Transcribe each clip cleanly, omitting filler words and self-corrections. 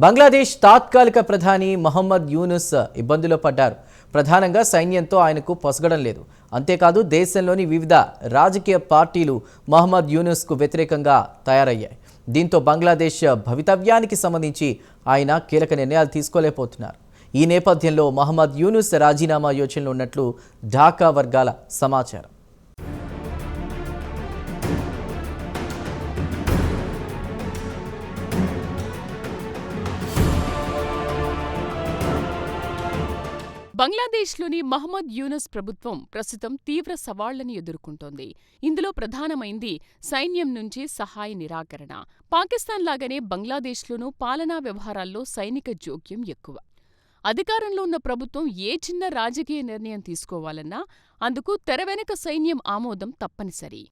బంగ్లాదేశ్ తాత్కాలిక ప్రధాని మహమ్మద్ యూనుస్ ఇబ్బందుల్లో పడ్డారు. ప్రధానంగా సైన్యంతో ఆయనకు పొసగడం లేదు. అంతేకాదు దేశంలోని వివిధ రాజకీయ పార్టీలు మహమ్మద్ యూనుస్కు వ్యతిరేకంగా తయారయ్యాయి. దీంతో బంగ్లాదేశ్ భవితవ్యానికి సంబంధించి ఆయన కీలక నిర్ణయాలు తీసుకోలేకపోతున్నారు. ఈ నేపథ్యంలో మహమ్మద్ యూనుస్ రాజీనామా యోచనలో ఉన్నట్లు ఢాకా వర్గాల సమాచారం. బంగ్లాదేశ్లోని మహమ్మద్ యూనుస్ ప్రభుత్వం ప్రస్తుతం తీవ్ర సవాళ్లను ఎదుర్కొంటోంది. ఇందులో ప్రధానమైంది సైన్యం నుంచి సహాయ నిరాకరణ. పాకిస్తాన్ లాగానే బంగ్లాదేశ్లోనూ పాలనా వ్యవహారాల్లో సైనిక జోక్యం ఎక్కువ. అధికారంలో ఉన్న ప్రభుత్వం ఏ చిన్న రాజకీయ నిర్ణయం తీసుకోవాలన్నా అందుకు తెరవెనుక సైన్యం ఆమోదం తప్పనిసరి.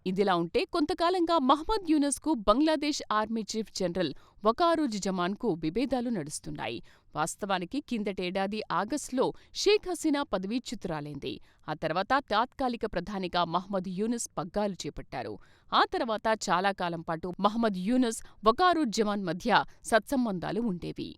ఇదిలా ఉంటే కొంతకాలంగా మహమ్మద్ యూనుస్కు బంగ్లాదేశ్ ఆర్మీ చీఫ్ జనరల్ వకారుజ్జమాన్కు విభేదాలు నడుస్తున్నాయి. వాస్తవానికి కిందటేడాది ఆగస్టులో షేక్ హసీనా పదవీచ్యుతురాలైంది. ఆ తర్వాత తాత్కాలిక ప్రధానిగా మహమ్మద్ యూనుస్ పగ్గాలు చేపట్టారు. ఆ తర్వాత చాలా కాలం పాటు మహమ్మద్ యూనుస్, వకారుజ్జమాన్ మధ్య సత్సంబంధాలు ఉండేవి.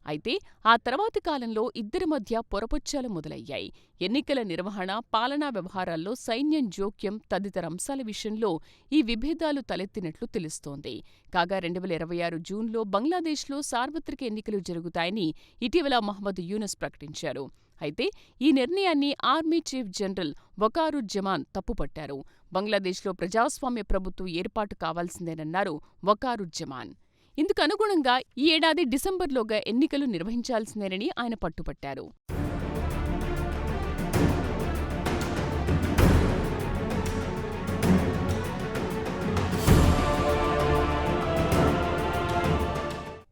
అయితే ఆ తర్వాతి కాలంలో ఇద్దరి మధ్య పొరపొచ్చాలు మొదలయ్యాయి. ఎన్నికల నిర్వహణ, పాలనా వ్యవహారాల్లో సైన్యం జోక్యం తదితర అంశాల విషయంలో ఈ విభేదాలు తలెత్తినట్లు తెలుస్తోంది. కాగా 2026 జూన్లో బంగ్లాదేశ్లో సార్వత్రిక ఎన్నికలు జరుగుతాయని ఇటీవల మహమ్మద్ యూనుస్ ప్రకటించారు. అయితే ఈ నిర్ణయాన్ని ఆర్మీ చీఫ్ జనరల్ వకారుజ్జమాన్ తప్పుపట్టారు. బంగ్లాదేశ్లో ప్రజాస్వామ్య ప్రభుత్వం ఏర్పాటు కావాల్సిందేనన్నారు వకారుజ్జమాన్. ఇందుకనుగుణంగా ఈ ఏడాది డిసెంబర్లోగా ఎన్నికలు నిర్వహించాల్సిందేనని ఆయన పట్టుపట్టారు.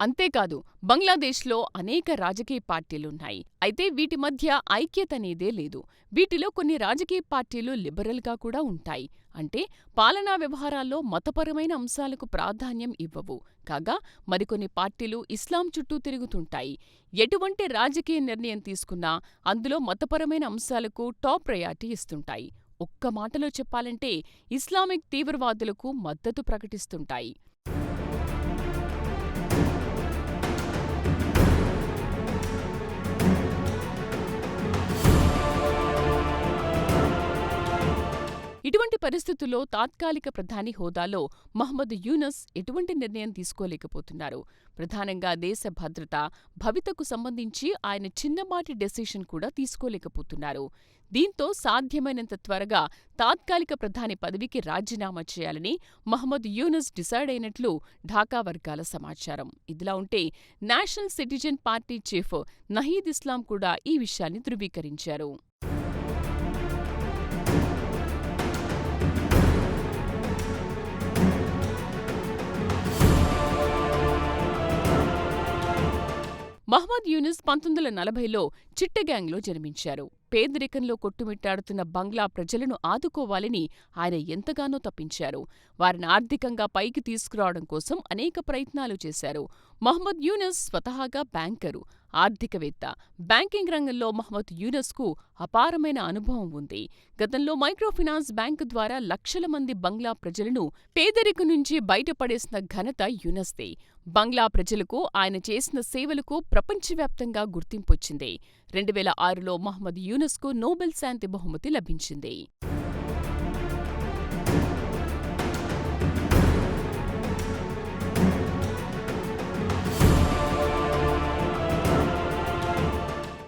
అంతేకాదు బంగ్లాదేశ్లో అనేక రాజకీయ పార్టీలున్నాయి. అయితే వీటి మధ్య ఐక్యతనేదే లేదు. వీటిలో కొన్ని రాజకీయ పార్టీలు లిబరల్గా కూడా ఉంటాయి. అంటే పాలనా వ్యవహారాల్లో మతపరమైన అంశాలకు ప్రాధాన్యం ఇవ్వవు. కాగా మరికొన్ని పార్టీలు ఇస్లాం చుట్టూ తిరుగుతుంటాయి. ఎటువంటి రాజకీయ నిర్ణయం తీసుకున్నా అందులో మతపరమైన అంశాలకు టాప్ ప్రయారిటీ ఇస్తుంటాయి. ఒక్క మాటలో చెప్పాలంటే ఇస్లామిక్ తీవ్రవాదులకు మద్దతు ప్రకటిస్తుంటాయి. ఇటువంటి పరిస్థితుల్లో తాత్కాలిక ప్రధాని హోదాలో మహమ్మద్ యూనుస్ ఎటువంటి నిర్ణయం తీసుకోలేకపోతున్నారు. ప్రధానంగా దేశ భద్రత, భవితకు సంబంధించి ఆయన చిన్నపాటి డెసిషన్ కూడా తీసుకోలేకపోతున్నారు. దీంతో సాధ్యమైనంత త్వరగా తాత్కాలిక ప్రధాని పదవికి రాజీనామా చేయాలని మహమ్మద్ యూనుస్ డిసైడ్ అయినట్లు ఢాకా వర్గాల సమాచారం. ఇదిలా ఉంటే national citizen party chief Nahid Islam కూడా ఈ విషయాన్ని ధృవీకరించారు. మహమ్మద్ యూనుస్ 1940లో చిట్టగాంగ్లో జన్మించారు. పేదరికంలో కొట్టుమిట్టాడుతున్న బంగ్లా ప్రజలను ఆదుకోవాలని ఆయన ఎంతగానో తప్పించారు. వారిని ఆర్థికంగా పైకి తీసుకురావడం కోసం అనేక ప్రయత్నాలు చేశారు. మహమ్మద్ యూనుస్ స్వతహాగా బ్యాంకరు, ఆర్థికవేత్త. బ్యాంకింగ్ రంగంలో మహమ్మద్ యూనుస్కు అపారమైన అనుభవం ఉంది. గతంలో మైక్రోఫినాన్స్ బ్యాంకు ద్వారా లక్షల మంది బంగ్లా ప్రజలను పేదరికం నుంచి బయటపడేసిన ఘనత యూనుస్దే. బంగ్లా ప్రజలకు ఆయన చేసిన సేవలకు ప్రపంచవ్యాప్తంగా గుర్తింపొచ్చింది. 2006లో మహమ్మద్ యూనుస్కు నోబెల్ శాంతి బహుమతి లభించింది.